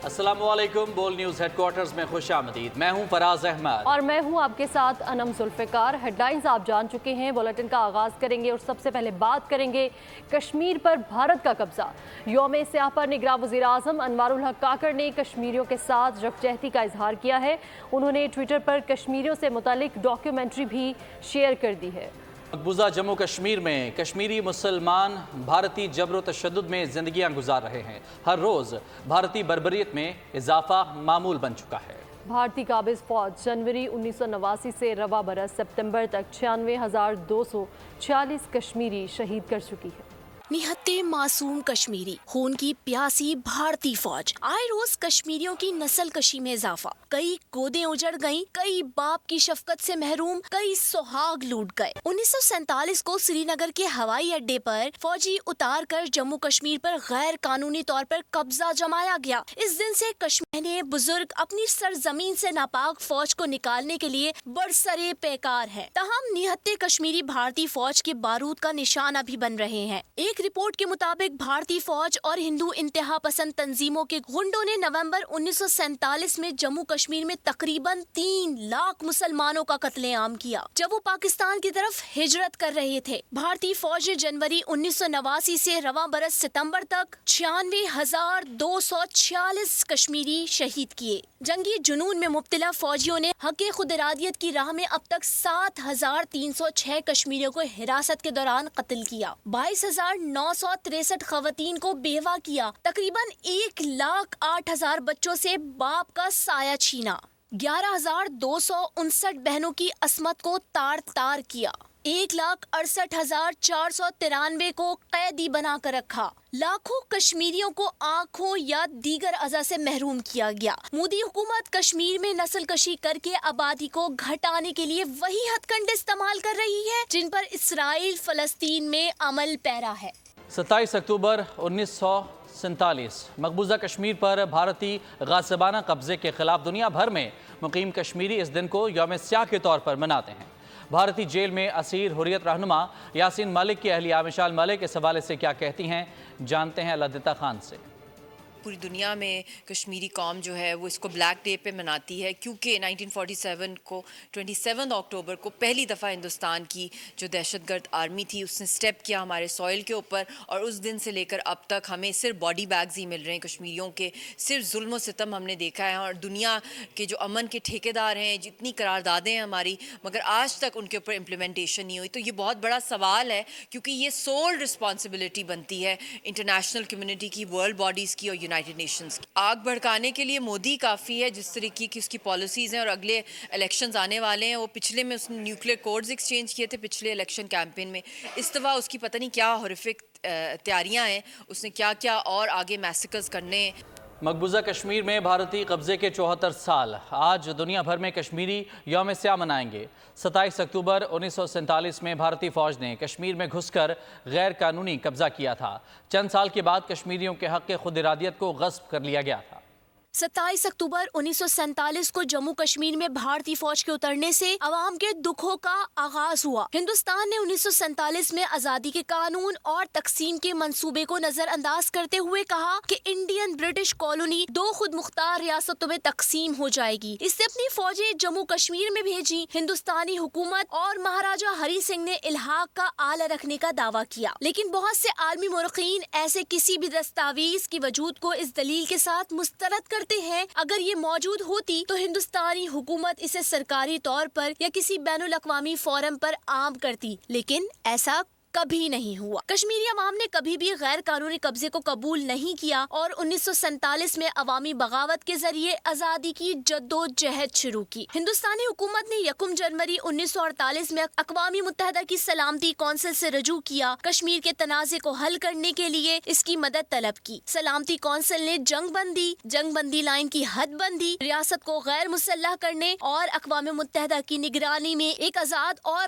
السلام علیکم، بول نیوز ہیڈ کوارٹرز میں خوش آمدید۔ میں ہوں فراز احمد اور میں ہوں آپ کے ساتھ انم ذوالفقار۔ ہیڈ لائنز آپ جان چکے ہیں، بلیٹن کا آغاز کریں گے اور سب سے پہلے بات کریں گے کشمیر پر بھارت کا قبضہ۔ یوم سیاہ پر نگراں وزیر اعظم انوار الحق کاکڑ نے کشمیریوں کے ساتھ یکجہتی کا اظہار کیا ہے۔ انہوں نے ٹویٹر پر کشمیریوں سے متعلق ڈاکیومنٹری بھی شیئر کر دی ہے۔ مقبوضہ جموں کشمیر میں کشمیری مسلمان بھارتی جبر و تشدد میں زندگیاں گزار رہے ہیں۔ ہر روز بھارتی بربریت میں اضافہ معمول بن چکا ہے۔ بھارتی قابض فوج جنوری 1989 سے رواں برس سپتمبر تک 96,246 کشمیری شہید کر چکی ہے۔ نہتے معصوم کشمیری، خون کی پیاسی بھارتی فوج، آئے روز کشمیریوں کی نسل کشی میں اضافہ۔ کئی گودیں اجڑ گئیں، کئی باپ کی شفقت سے محروم، کئی سہاگ لوٹ گئے۔ 1947 کو سری نگر کے ہوائی اڈے پر فوجی اتار کر جموں کشمیر پر غیر قانونی طور پر قبضہ جمایا گیا۔ اس دن سے کشمیری بزرگ اپنی سرزمین سے ناپاک فوج کو نکالنے کے لیے برسرے پیکار ہیں۔ تاہم نہتے کشمیری بھارتی فوج کے بارود کا نشانہ بھی بن رہے ہیں۔ ایک رپورٹ کے مطابق بھارتی فوج اور ہندو انتہا پسند تنظیموں کے گنڈوں نے نومبر 1947 میں جموں کشمیر میں تقریباً 3 لاکھ مسلمانوں کا قتل عام کیا جب وہ پاکستان کی طرف ہجرت کر رہے تھے۔ بھارتی فوج نے جنوری 1989 سے رواں برس ستمبر تک 96,246 کشمیری شہید کیے۔ جنگی جنون میں مبتلا فوجیوں نے حق خود ارادیت کی راہ میں اب تک 7,306 کشمیریوں کو حراست کے دوران قتل کیا، 22,963 خواتین کو بیوہ کیا، تقریباً 1,08,000 بچوں سے باپ کا سایہ چھینا، 11,259 بہنوں کی عصمت کو تار تار کیا، 1,68,493 کو قیدی بنا کر رکھا، لاکھوں کشمیریوں کو آنکھوں یا دیگر اعضاء سے محروم کیا گیا۔ مودی حکومت کشمیر میں نسل کشی کر کے آبادی کو گھٹانے کے لیے وہی ہتھ کنڈے استعمال کر رہی ہے جن پر اسرائیل فلسطین میں عمل پیرا ہے۔ 27 اکتوبر 1947 مقبوضہ کشمیر پر بھارتی غاصبانہ قبضے کے خلاف دنیا بھر میں مقیم کشمیری اس دن کو یوم سیاہ کے طور پر مناتے ہیں۔ بھارتی جیل میں اسیر حریت رہنما یاسین ملک کی اہلیہ مشال ملک اس حوالے سے کیا کہتی ہیں، جانتے ہیں لدیتا خان سے۔ پوری دنیا میں کشمیری قوم جو ہے وہ اس کو بلیک ڈے پہ مناتی ہے، کیونکہ 1947 کو 27 اکتوبر کو پہلی دفعہ ہندوستان کی جو دہشت گرد آرمی تھی اس نے سٹیپ کیا ہمارے سوئل کے اوپر، اور اس دن سے لے کر اب تک ہمیں صرف باڈی بیگز ہی مل رہے ہیں کشمیریوں کے، صرف ظلم و ستم ہم نے دیکھا ہے، اور دنیا کے جو امن کے ٹھیکیدار ہیں، جتنی قراردادیں ہیں ہماری، مگر آج تک ان کے اوپر امپلیمنٹیشن نہیں ہوئی۔ تو یہ بہت بڑا سوال ہے، کیونکہ یہ سول رسپانسبلٹی بنتی ہے انٹرنیشنل کمیونٹی کی، ورلڈ باڈیز کی اور یونائٹڈ نیشنز کی۔ آگ بھڑکانے کے لیے مودی کافی ہے، جس طریقے کی اس کی پالیسیز ہیں، اور اگلے الیکشنز آنے والے ہیں۔ وہ پچھلے میں اس نے نیوکلیئر کوڈز ایکسچینج کیے تھے پچھلے الیکشن کیمپین میں، اس دفعہ اس کی پتہ نہیں کیا ہورفک تیاریاں ہیں، اس نے کیا کیا اور آگے میسیکرز کرنے ہیں۔ مقبوضہ کشمیر میں بھارتی قبضے کے 74 سال آج دنیا بھر میں کشمیری یوم سیاہ منائیں گے۔ 27 اکتوبر 1947 میں بھارتی فوج نے کشمیر میں گھس کر غیر قانونی قبضہ کیا تھا۔ چند سال کے بعد کشمیریوں کے حق خود ارادیت کو غصب کر لیا گیا تھا۔ 27 اکتوبر 1947 کو جموں کشمیر میں بھارتی فوج کے اترنے سے عوام کے دکھوں کا آغاز ہوا۔ ہندوستان نے 1947 میں آزادی کے قانون اور تقسیم کے منصوبے کو نظر انداز کرتے ہوئے کہا کہ انڈین برٹش کالونی 2 خود مختار ریاستوں میں تقسیم ہو جائے گی۔ اس نے اپنی فوجیں جموں کشمیر میں بھیجی۔ ہندوستانی حکومت اور مہاراجہ ہری سنگھ نے الحاق کا آلہ رکھنے کا دعویٰ کیا، لیکن بہت سے عالمی مورخین ایسے کسی بھی دستاویز کی وجود کو اس دلیل کے ساتھ مسترد کرتے ہیں اگر یہ موجود ہوتی تو ہندوستانی حکومت اسے سرکاری طور پر یا کسی بین الاقوامی فورم پر عام کرتی، لیکن ایسا کبھی نہیں ہوا۔ کشمیری عوام نے کبھی بھی غیر قانونی قبضے کو قبول نہیں کیا اور 1947 میں عوامی بغاوت کے ذریعے آزادی کی جدوجہد شروع کی۔ ہندوستانی حکومت نے 1 جنوری 1948 میں اقوام متحدہ کی سلامتی کونسل سے رجوع کیا، کشمیر کے تنازع کو حل کرنے کے لیے اس کی مدد طلب کی۔ سلامتی کونسل نے جنگ بندی لائن کی حد بندی، ریاست کو غیر مسلح کرنے اور اقوام متحدہ کی نگرانی میں ایک آزاد اور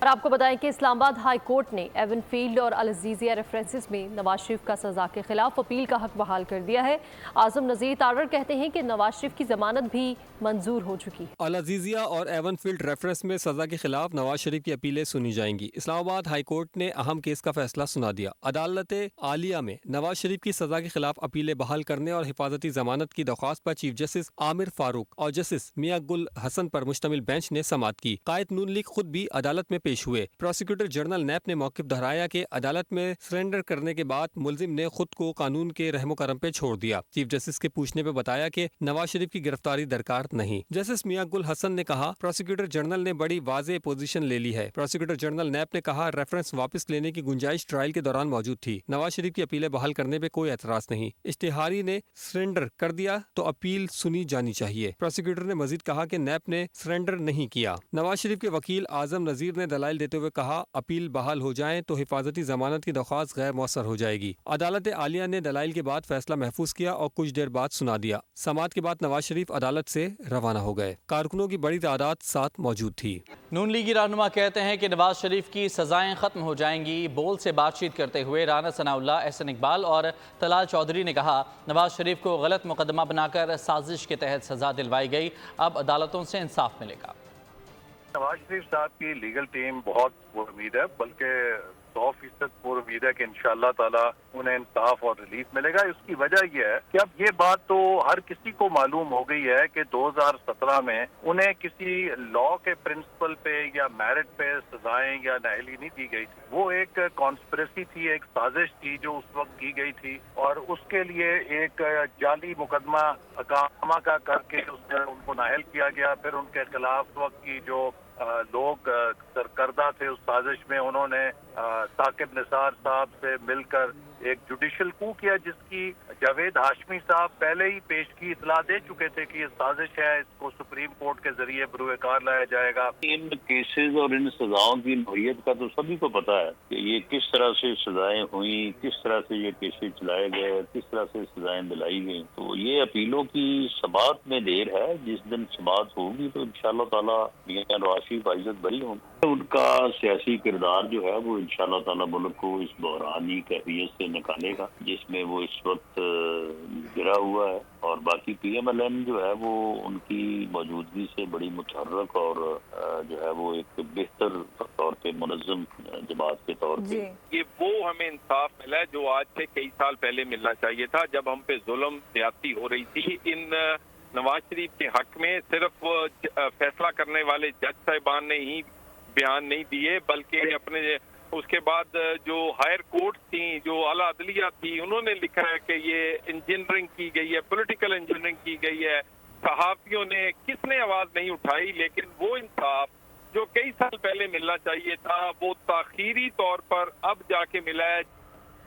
اور آپ کو بتائیں کہ اسلام آباد ہائی کورٹ نے ایون فیلڈ اور العزیزیہ ریفرنسز میں نواز شریف کا سزا کے خلاف اپیل کا حق بحال کر دیا ہے۔ اعظم نذیر تارڑ کہتے ہیں کہ نواز شریف کی ضمانت بھی منظور ہو چکی ہے۔ العزیزیہ اور ایون فیلڈ ریفرنس میں سزا کے خلاف نواز شریف کی اپیلیں سنی جائیں گی۔ اسلام آباد ہائی کورٹ نے اہم کیس کا فیصلہ سنا دیا۔ عدالت عالیہ میں نواز شریف کی سزا کے خلاف اپیلیں بحال کرنے اور حفاظتی ضمانت کی درخواست پر چیف جسٹس عامر فاروق اور جسٹس میاں گل حسن پر مشتمل بینچ نے سماعت کی۔ قائد نون لیگ خود بھی عدالت میں پیش ہوئے۔ پروسیکیوٹر جنرل نیب نے موقف دہرایا کہ عدالت میں سرنڈر کرنے کے بعد ملزم نے خود کو قانون کے رحم و کرم پہ چھوڑ دیا۔ چیف جسٹس کے پوچھنے پہ بتایا کہ نواز شریف کی گرفتاری درکار نہیں۔ جسٹس میاں گل حسن نے کہا پروسیکیوٹر جنرل نے بڑی واضح پوزیشن لے لی ہے۔ پروسیکیوٹر جنرل نیب نے کہا ریفرنس واپس لینے کی گنجائش ٹرائل کے دوران موجود تھی۔ نواز شریف کی اپیلیں بحال کرنے پہ کوئی اعتراض نہیں۔ اشتہاری نے سرنڈر کر دیا تو اپیل سنی جانی چاہیے۔ پروسیکیوٹر نے مزید کہا کہ نیب نے سرنڈر نہیں کیا۔ نواز شریف کے وکیل اعظم نذیر نے دلائل دیتے ہوئے کہا اپیل بحال ہو جائیں تو حفاظتی ضمانت کی درخواست غیر مؤثر ہو جائے گی۔ عدالت عالیہ نے دلائل کے بعد فیصلہ محفوظ کیا اور کچھ دیر بعد سنا دیا۔ سماعت کے بعد نواز شریف عدالت سے روانہ ہو گئے۔ کارکنوں کی بڑی تعداد ساتھ موجود تھی۔ نون لیگی رہنما کہتے ہیں کہ نواز شریف کی سزائیں ختم ہو جائیں گی۔ بول سے بات چیت کرتے ہوئے رانا ثناء اللہ، احسن اقبال اور طلال چودھری نے کہا نواز شریف کو غلط مقدمہ بنا کر سازش کے تحت سزا دلوائی گئی، اب عدالتوں سے انصاف ملے گا۔ نواز شریف صاحب کی لیگل ٹیم بہت پر امید ہے، بلکہ 100% پر امید ہے کہ انشاءاللہ تعالی انہیں انصاف اور ریلیف ملے گا۔ اس کی وجہ یہ ہے کہ اب یہ بات تو ہر کسی کو معلوم ہو گئی ہے کہ 2017 میں انہیں کسی لا کے پرنسپل پہ یا میرٹ پہ سزائیں یا نااہلی نہیں دی گئی تھی۔ وہ ایک کانسپریسی تھی، ایک سازش تھی جو اس وقت کی گئی تھی، اور اس کے لیے ایک جعلی مقدمہ اقامہ کا کر کے اس میں ان کو نااہل کیا گیا۔ پھر ان کے خلاف وقت کی جو لوگ سرکردہ تھے اس سازش میں، انہوں نے ثاقب نثار صاحب سے مل کر ایک جوڈیشل کو کیا، جس کی جاوید ہاشمی صاحب پہلے ہی پیش کی اطلاع دے چکے تھے کہ یہ سازش ہے، اس کو سپریم کورٹ کے ذریعے بروئے کار لایا جائے گا۔ ان کیسز اور ان سزاؤں کی نوعیت کا تو سبھی کو پتا ہے کہ یہ کس طرح سے سزائیں ہوئیں، کس طرح سے یہ کیسز چلائے گئے، کس طرح سے سزائیں دلائی گئیں۔ تو یہ اپیلوں کی سماعت میں دیر ہے، جس دن سماعت ہوگی تو انشاءاللہ تعالیٰ میاں نواز شریف عزت بری ہوں۔ ان کا سیاسی کردار جو ہے وہ انشاءاللہ تعالیٰ ملک کو اس بحرانی کیفیت سے نکالے گا جس میں وہ اس وقت گرا ہوا ہے، اور باقی پی ایم ایل این جو ہے وہ ان کی موجودگی سے بڑی متحرک اور جو ہے وہ ایک بہتر طور پہ منظم جماعت کے طور پہ یہ وہ ہمیں انصاف ملا ہے جو آج سے کئی سال پہلے ملنا چاہیے تھا، جب ہم پہ ظلم زیادتی ہو رہی تھی۔ ان نواز شریف کے حق میں صرف فیصلہ کرنے والے جج صاحبان نے ہی بیان نہیں دیے، بلکہ اپنے اس کے بعد جو ہائر کورٹ تھیں، جو اعلیٰ عدلیہ تھی، انہوں نے لکھا ہے کہ یہ انجینئرنگ کی گئی ہے، پولیٹیکل انجینئرنگ کی گئی ہے۔ صحافیوں نے کس نے آواز نہیں اٹھائی، لیکن وہ انصاف جو کئی سال پہلے ملنا چاہیے تھا وہ تاخیری طور پر اب جا کے ملا ہے۔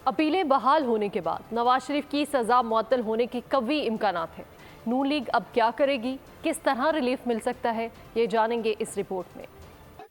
اپیلیں بحال ہونے کے بعد نواز شریف کی سزا معطل ہونے کے قوی امکانات ہیں۔ نون لیگ اب کیا کرے گی، کس طرح ریلیف مل سکتا ہے، یہ جانیں گے اس رپورٹ میں۔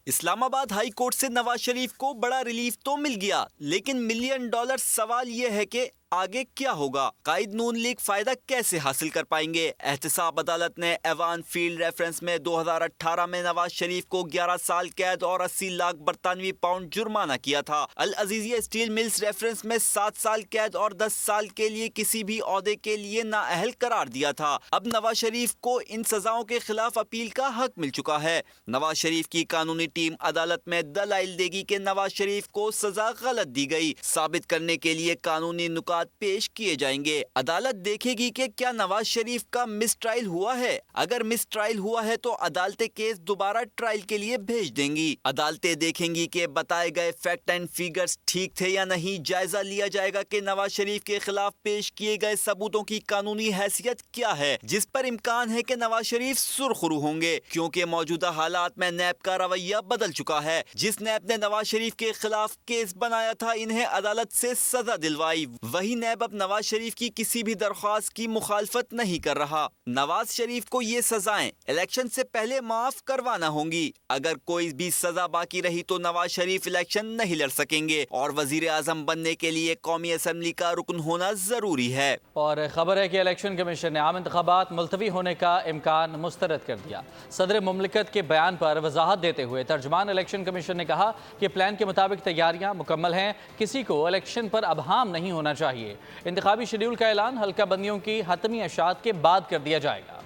اسلام آباد ہائی کورٹ سے نواز شریف کو بڑا ریلیف تو مل گیا، لیکن ملین ڈالر سوال یہ ہے کہ آگے کیا ہوگا؟ قائد نون لیگ فائدہ کیسے حاصل کر پائیں گے؟ احتساب عدالت نے ایوان فیلڈ ریفرنس میں 2018 میں نواز شریف کو 11 سال قید اور 80 لاکھ برطانوی پاؤنڈ جرمانہ کیا تھا۔ العزیزیہ اسٹیل ملز ریفرنس میں 7 سال قید اور 10 سال کے لیے کسی بھی عہدے کے لیے نااہل قرار دیا تھا۔ اب نواز شریف کو ان سزاؤں کے خلاف اپیل کا حق مل چکا ہے۔ نواز شریف کی قانونی ٹیم عدالت میں دلائل دے گی کہ نواز شریف کو سزا غلط دی گئی۔ ثابت کرنے کے لیے قانونی نکات پیش کیے جائیں گے۔ عدالت دیکھے گی کہ کیا نواز شریف کا مس ٹرائل ہوا ہے۔ اگر مس ٹرائل ہوا ہے تو عدالتیں کیس دوبارہ ٹرائل کے لیے بھیج دیں گی۔ عدالتیں دیکھیں گی کہ بتائے گئے فیکٹ اینڈ فیگرز ٹھیک تھے یا نہیں۔ جائزہ لیا جائے گا کہ نواز شریف کے خلاف پیش کیے گئے ثبوتوں کی قانونی حیثیت کیا ہے، جس پر امکان ہے کہ نواز شریف سرخرو ہوں گے، کیونکہ موجودہ حالات میں نیب کا رویہ بدل چکا ہے۔ جس نیب نے نواز شریف کے خلاف کیس بنایا تھا، انہیں عدالت سے سزا دلوائی، وہی وہی نیب اب نواز شریف کی کسی بھی درخواست کی مخالفت نہیں کر رہا۔ نواز شریف کو یہ سزائیں الیکشن سے پہلے معاف کروانا ہوں گی۔ اگر کوئی بھی سزا باقی رہی تو نواز شریف الیکشن نہیں لڑ سکیں گے اور وزیر اعظم بننے کے لیے قومی اسمبلی کا رکن ہونا ضروری ہے۔ اور خبر ہے کہ الیکشن کمیشن نے عام انتخابات ملتوی ہونے کا امکان مسترد کر دیا۔ صدر مملکت کے بیان پر وضاحت دیتے ہوئے ترجمان الیکشن کمیشن نے کہا کہ پلان کے مطابق تیاریاں مکمل ہیں، کسی کو الیکشن پر ابہام نہیں ہونا چاہیے۔ انتخابی شیڈول کا اعلان حلقہ بندیوں کی حتمی اشاعت کے بعد کر دیا جائے گا۔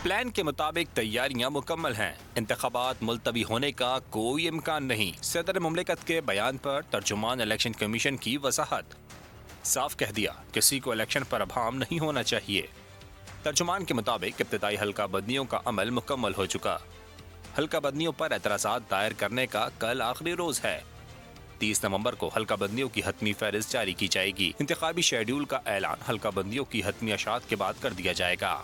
پلان کے مطابق تیاریاں مکمل ہیں، انتخابات ملتوی ہونے کا کوئی امکان نہیں۔ صدر مملکت کے بیان پر ترجمان الیکشن کمیشن کی وضاحت، صاف کہہ دیا کسی کو الیکشن پر ابہام نہیں ہونا چاہیے۔ ترجمان کے مطابق ابتدائی حلقہ بندیوں کا عمل مکمل ہو چکا۔ حلقہ بندیوں پر اعتراضات دائر کرنے کا کل آخری روز ہے۔ 30 نومبر کو حلقہ بندیوں کی حتمی فہرست جاری کی جائے گی۔ انتخابی شیڈول کا اعلان حلقہ بندیوں کی حتمی اشاعت کے بعد کر دیا جائے گا۔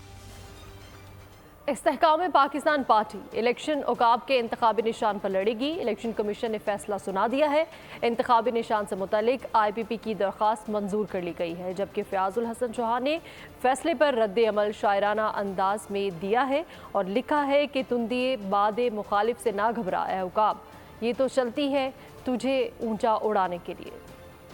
استحکام پاکستان پارٹی الیکشن عقاب کے انتخابی نشان پر لڑے گی۔ الیکشن کمیشن نے فیصلہ سنا دیا ہے۔ انتخابی نشان سے متعلق آئی پی پی کی درخواست منظور کر لی گئی ہے، جبکہ فیاض الحسن چوہان نے فیصلے پر رد عمل شاعرانہ انداز میں دیا ہے اور لکھا ہے کہ تندی باد مخالف سے نہ گھبرا اے عقاب، یہ تو چلتی ہے تجھے اونچا اڑانے کے لیے۔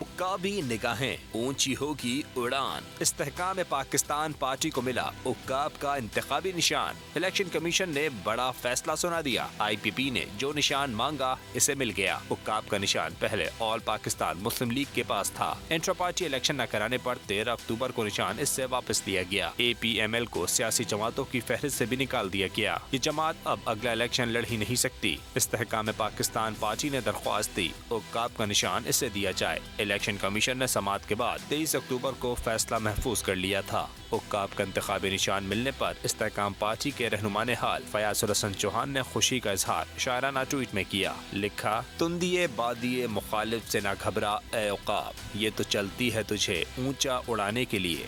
عقابی نگاہیں اونچی ہوگی اڑان، استحکام پاکستان پارٹی کو ملا عقاب کا انتخابی نشان۔ الیکشن کمیشن نے بڑا فیصلہ سنا دیا، آئی پی پی نے جو نشان مانگا اسے مل گیا۔ عقاب کا نشان پہلے آل پاکستان مسلم لیگ کے پاس تھا، انٹرا پارٹی الیکشن نہ کرانے پر 13 اکتوبر کو نشان اس سے واپس لیا گیا۔ اے پی ایم ایل کو سیاسی جماعتوں کی فہرست سے بھی نکال دیا گیا، یہ جماعت اب اگلا الیکشن لڑ ہی نہیں سکتی۔ استحکام پاکستان پارٹی نے درخواست دی عقاب کا نشان اسے دیا جائے۔ الیکشن کمیشن نے سماعت کے بعد 23 اکتوبر کو فیصلہ محفوظ کر لیا تھا۔ عقاب کا انتخابی نشان ملنے پر استحکام پارٹی کے رہنما حال فیاض الحسن چوہان نے خوشی کا اظہار شاعرانہ ٹویٹ میں کیا، لکھا تندیے بادیے مخالف سے نہ گھبرا اے عقاب، یہ تو چلتی ہے تجھے اونچا اڑانے کے لیے۔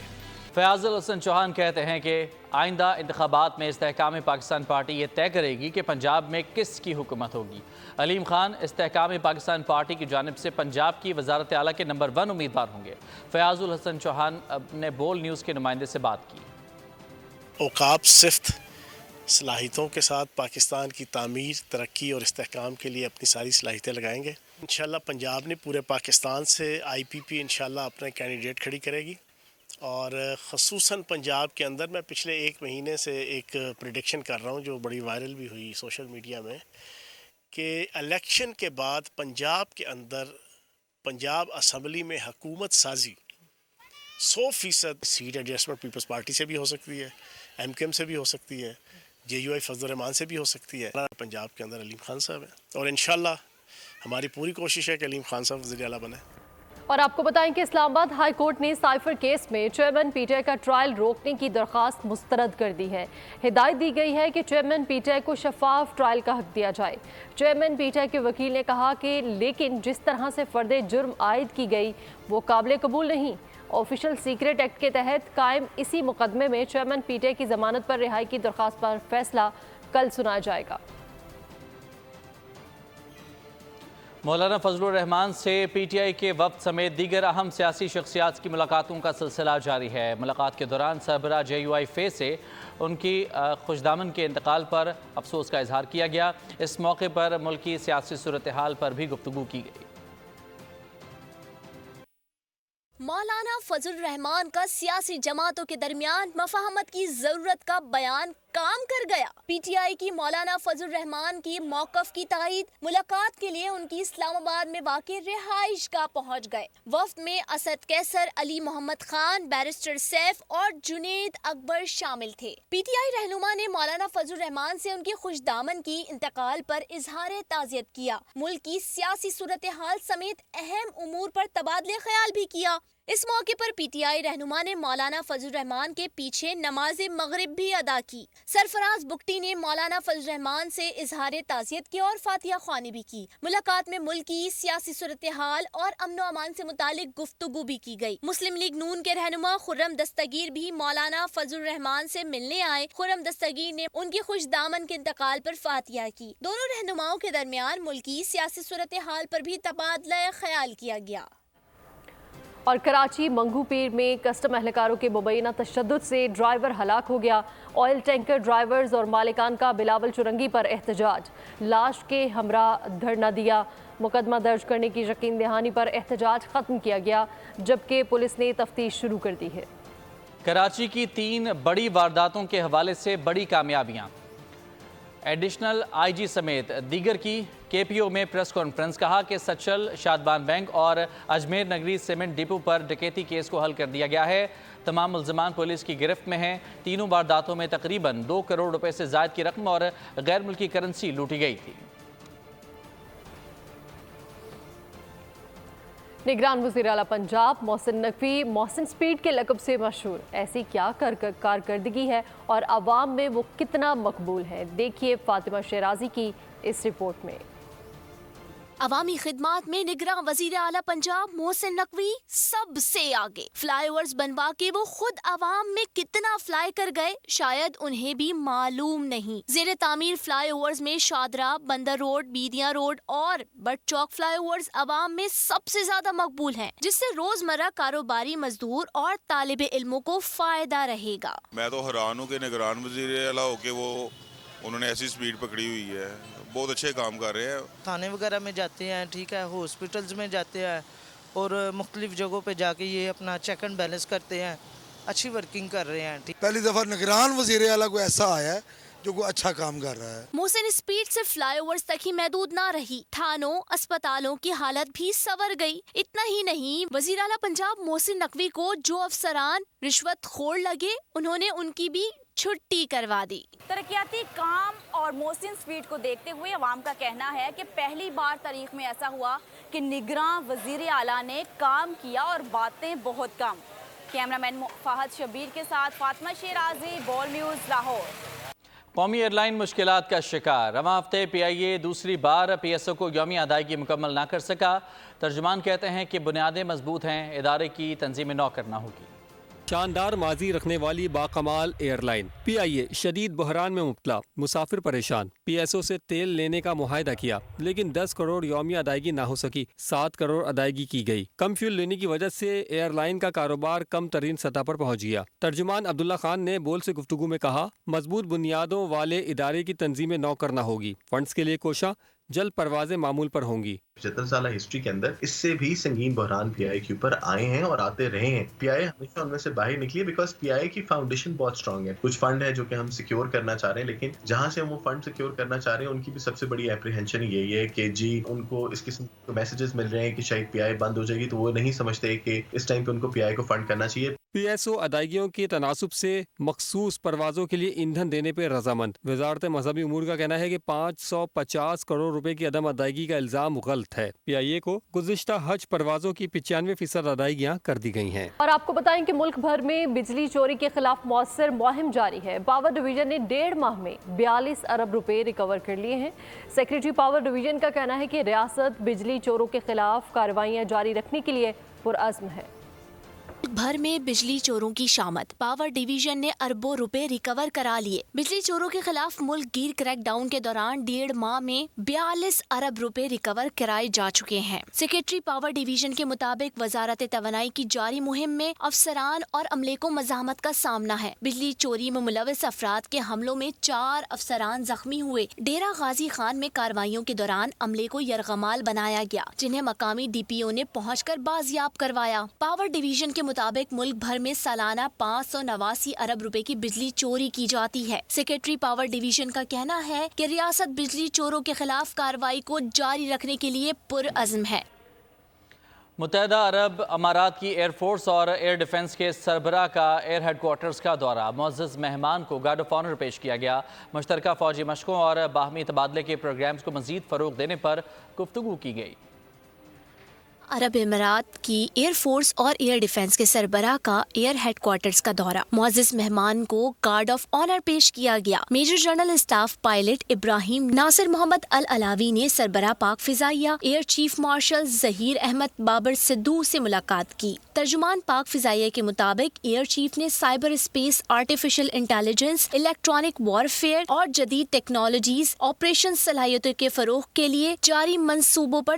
فیاض الحسن چوہان کہتے ہیں کہ آئندہ انتخابات میں استحکام پاکستان پارٹی یہ طے کرے گی کہ پنجاب میں کس کی حکومت ہوگی۔ علیم خان استحکام پاکستان پارٹی کی جانب سے پنجاب کی وزارت اعلیٰ کے نمبر 1 امیدوار ہوں گے۔ فیاض الحسن چوہان نے بول نیوز کے نمائندے سے بات کی۔ عقاب صفت صلاحیتوں کے ساتھ پاکستان کی تعمیر، ترقی اور استحکام کے لیے اپنی ساری صلاحیتیں لگائیں گے۔ انشاءاللہ پنجاب نے پورے پاکستان سے آئی پی پی انشاءاللہ اپنے کینڈیڈیٹ کھڑی کرے گی، اور خصوصاً پنجاب کے اندر میں پچھلے 1 مہینے سے ایک پریڈکشن کر رہا ہوں جو بڑی وائرل بھی ہوئی سوشل میڈیا میں، کہ الیکشن کے بعد پنجاب کے اندر پنجاب اسمبلی میں حکومت سازی 100% سیٹ ایڈجسٹمنٹ پیپلز پارٹی سے بھی ہو سکتی ہے، ایم کیم سے بھی ہو سکتی ہے، جے یو آئی فضل الرحمان سے بھی ہو سکتی ہے۔ پنجاب کے اندر علیم خان صاحب ہیں اور انشاءاللہ ہماری پوری کوشش ہے کہ علیم خان صاحب وزیر اعلیٰ بنے۔ اور آپ کو بتائیں کہ اسلام آباد ہائی کورٹ نے سائفر کیس میں چیئرمین پی ٹی آئی کا ٹرائل روکنے کی درخواست مسترد کر دی ہے۔ ہدایت دی گئی ہے کہ چیئرمین پی ٹی آئی کو شفاف ٹرائل کا حق دیا جائے۔ چیئرمین پی ٹی آئی کے وکیل نے کہا کہ لیکن جس طرح سے فرد جرم عائد کی گئی وہ قابل قبول نہیں۔ آفیشل سیکریٹ ایکٹ کے تحت قائم اسی مقدمے میں چیئرمین پی ٹی آئی کی ضمانت پر رہائی کی درخواست پر فیصلہ کل سنایا جائے گا۔ مولانا فضل الرحمان سے پی ٹی آئی کے وفد سمیت دیگر اہم سیاسی شخصیات کی ملاقاتوں کا سلسلہ جاری ہے۔ ملاقات کے دوران سربراہ جے یو آئی فے سے ان کی خوشدامن کے انتقال پر افسوس کا اظہار کیا گیا۔ اس موقع پر ملکی سیاسی صورتحال پر بھی گفتگو کی گئی۔ مولانا فضل الرحمان کا سیاسی جماعتوں کے درمیان مفاہمت کی ضرورت کا بیان کام کر گیا۔ پی ٹی آئی کی مولانا فضل الرحمان کی موقف کی تائید ملاقات کے لیے ان کی اسلام آباد میں واقع رہائش گاہ پہنچ گئے۔ وفد میں اسد کیسر، علی محمد خان، بیرسٹر سیف اور جنید اکبر شامل تھے۔ پی ٹی آئی رہنما نے مولانا فضل الرحمان سے ان کی خوشدامن کی انتقال پر اظہار تعزیت کیا، ملک کی سیاسی صورتحال سمیت اہم امور پر تبادلہ خیال بھی کیا۔ اس موقع پر پی ٹی آئی رہنما نے مولانا فضل الرحمان کے پیچھے نماز مغرب بھی ادا کی۔ سرفراز بگٹی نے مولانا فضل الرحمان سے اظہار تعزیت کیا اور فاتحہ خوانی بھی کی۔ ملاقات میں ملکی سیاسی صورتحال اور امن و امان سے متعلق گفتگو بھی کی گئی۔ مسلم لیگ نون کے رہنما خرم دستگیر بھی مولانا فضل الرحمان سے ملنے آئے۔ خرم دستگیر نے ان کی خوش دامن کے انتقال پر فاتحہ کی۔ دونوں رہنماؤں کے درمیان ملکی سیاسی صورتحال پر بھی تبادلہ خیال کیا گیا۔ اور کراچی منگو پیر میں کسٹم اہلکاروں کے مبینہ تشدد سے ڈرائیور ہلاک ہو گیا۔ آئل ٹینکر ڈرائیورز اور مالکان کا بلاول چرنگی پر احتجاج، لاش کے ہمراہ دھرنا دیا۔ مقدمہ درج کرنے کی یقین دہانی پر احتجاج ختم کیا گیا، جبکہ پولیس نے تفتیش شروع کر دی ہے۔ کراچی کی 3 بڑی وارداتوں کے حوالے سے بڑی کامیابیاں، ایڈیشنل آئی جی سمیت دیگر کی کے پی او میں پریس کانفرنس، کہا کہ سچل شادبان بینک اور اجمیر نگری سیمنٹ ڈپو پر ڈکیتی کیس کو حل کر دیا گیا ہے۔ تمام ملزمان پولیس کی گرفت میں ہیں۔ تینوں وارداتوں میں تقریباً 2 کروڑ روپے سے زائد کی رقم اور غیر ملکی کرنسی لوٹی گئی تھی۔ نگران وزیر اعلیٰ پنجاب محسن نقوی محسن سپیڈ کے لقب سے مشہور، ایسی کیا کارکردگی ہے اور عوام میں وہ کتنا مقبول ہے؟ دیکھیے فاطمہ شیرازی کی اس رپورٹ میں۔ عوامی خدمات میں نگراں وزیر اعلیٰ پنجاب محسن نقوی سب سے آگے۔ فلائی اوورز بنوا کے وہ خود عوام میں کتنا فلائی کر گئے شاید انہیں بھی معلوم نہیں۔ زیر تعمیر فلائی اوورز میں شادرہ، بندر روڈ، بیدیاں روڈ اور بٹ چوک فلائی اوورز عوام میں سب سے زیادہ مقبول ہیں، جس سے روزمرہ کاروباری مزدور اور طالب علموں کو فائدہ رہے گا۔ میں تو حیران ہوں کہ نگران وزیر اعلیٰ ہو کے انہوں نے ایسی سپیڈ پکڑی ہوئی ہے، بہت اچھے کام کر رہے ہیں۔ تھانے وغیرہ میں جاتے ہیں، ٹھیک ہے، ہاسپٹلز میں جاتے ہیں اور مختلف جگہوں پہ جا کے یہ اپنا چیک اینڈ بیلنس کرتے ہیں، اچھی ورکنگ کر رہے ہیں۔ پہلی دفعہ نگران وزیر اعلیٰ کو ایسا آیا ہے جو کوئی اچھا کام کر رہا ہے۔ محسن سپیڈ سے فلائی اوورز تک ہی محدود نہ رہی، تھانوں اسپتالوں کی حالت بھی سنور گئی۔ اتنا ہی نہیں، وزیر اعلیٰ پنجاب محسن نقوی کو جو افسران رشوت خور لگے انہوں نے ان کی بھی چھٹی کروا دی۔ ترقیاتی کام اور محسن سپیڈ کو دیکھتے ہوئے عوام کا کہنا ہے کہ پہلی بار تاریخ میں ایسا ہوا کہ نگراں وزیر اعلیٰ نے کام کیا اور باتیں بہت کم۔ کیمرامین فہد شبیر کے ساتھ فاطمہ شیرازی، بول نیوز، لاہور۔ قومی ایئر لائن مشکلات کا شکار، رواں ہفتے پی آئی اے دوسری بار پی ایس او کو یومی ادائیگی مکمل نہ کر سکا۔ ترجمان کہتے ہیں کہ بنیادیں مضبوط ہیں، ادارے کی تنظیم نو کرنا ہوگی۔ شاندار ماضی رکھنے والی باکمال ایئر لائن پی آئی اے شدید بحران میں مبتلا، مسافر پریشان۔ پی ایس او سے تیل لینے کا معاہدہ کیا لیکن 10 کروڑ یومی ادائیگی نہ ہو سکی، 7 کروڑ ادائیگی کی گئی۔ کم فیول لینے کی وجہ سے ایئر لائن کا کاروبار کم ترین سطح پر پہنچ گیا۔ ترجمان عبداللہ خان نے بول سے گفتگو میں کہا، مضبوط بنیادوں والے ادارے کی تنظیمیں نو کرنا ہوگی، فنڈز کے لیے کوشاں جلد پروازیں معمول پر ہوں گی۔ 75 سالہ ہسٹری کے اندر اس سے بھی سنگین بحران پی آئی کے اوپر آئے ہیں اور آتے رہے ہیں۔ پی آئی ہمیشہ ان میں سے باہر نکلی ہے بیکاز پی آئی کی فاؤنڈیشن بہت اسٹرانگ ہے۔ کچھ فنڈ ہے جو کہ ہم سیکیور کرنا چاہ رہے ہیں، لیکن جہاں سے ہم وہ فنڈ سیکیور کرنا چاہ رہے ہیں ان کی بھی سب سے بڑی اپریہنشن یہی ہے کہ جی ان کو اس قسم کے میسیجز مل رہے ہیں کہ شاید پی آئی بند ہو جائے گی، تو وہ نہیں سمجھتے کہ اس ٹائم پہ ان کو پی آئی کو فنڈ کرنا چاہیے۔ پی ایس او ادائیگیوں کے تناسب سے مخصوص پروازوں کے لیے ایندھن دینے پہ رضامند۔ وزارت مذہبی امور کا کہنا ہے کہ 550 کروڑ روپے کی عدم ادائیگی کا الزام غلط ہے۔ پی آئی اے کو گزشتہ حج پروازوں کی 95% ادائیگیاں کر دی گئی ہیں۔ اور آپ کو بتائیں کہ ملک بھر میں بجلی چوری کے خلاف مؤثر مہم جاری ہے۔ پاور ڈویژن نے 1.5 ماہ میں 42 ارب روپے ریکور کر لیے ہیں۔ سیکریٹری پاور ڈویژن کا کہنا ہے کہ ریاست بجلی چوروں کے خلاف کارروائیاں جاری رکھنے کے لیے پرعزم ہے۔ بھر میں بجلی چوروں کی شامت، پاور ڈویژن نے اربوں روپے ریکور کرا لیے۔ بجلی چوروں کے خلاف ملک گیر کریک ڈاؤن کے دوران 1.5 ماہ میں 42 ارب روپے ریکور کرائے جا چکے ہیں۔ سیکریٹری پاور ڈویژن کے مطابق وزارت توانائی کی جاری مہم میں افسران اور عملے کو مزاحمت کا سامنا ہے۔ بجلی چوری میں ملوث افراد کے حملوں میں 4 افسران زخمی ہوئے۔ ڈیرہ غازی خان میں کارروائیوں کے دوران عملے کو یرغمال بنایا گیا، جنہیں مقامی ڈی پی او نے پہنچ کر بازیاب کروایا۔ پاور ڈویژن کے مطابق ملک بھر میں سالانہ 589 ارب روپے کی بجلی چوری کی جاتی ہے۔ سیکریٹری پاور ڈویژن کا کہنا ہے کہ ریاست بجلی چوروں کے خلاف کارروائی کو جاری رکھنے کے لیے پرعزم ہے۔ متحدہ عرب امارات کی ایئر فورس اور ایئر ڈیفنس کے سربراہ کا ایئر ہیڈ کوارٹرز کا دورہ، معزز مہمان کو گارڈ آف آنر پیش کیا گیا۔ مشترکہ فوجی مشقوں اور باہمی تبادلے کے پروگرامز کو مزید فروغ دینے پر گفتگو کی گئی۔ عرب امارات کی ایئر فورس اور ایئر ڈیفنس کے سربراہ کا ایئر ہیڈ کوارٹرز کا دورہ، معزز مہمان کو گارڈ آف آنر پیش کیا گیا۔ Major general staff pilot Ibrahim Nasser Mohammed Alalawi نے سربراہ پاک فضائیہ air chief marshal Zaheer Ahmed Babar Sidhu سے ملاقات کی۔ ترجمان پاک فضائیہ کے مطابق ایئر چیف نے cyberspace, artificial intelligence, electronic warfare اور جدید ٹیکنالوجیز آپریشن صلاحیتوں کے فروغ کے لیے جاری منصوبوں پر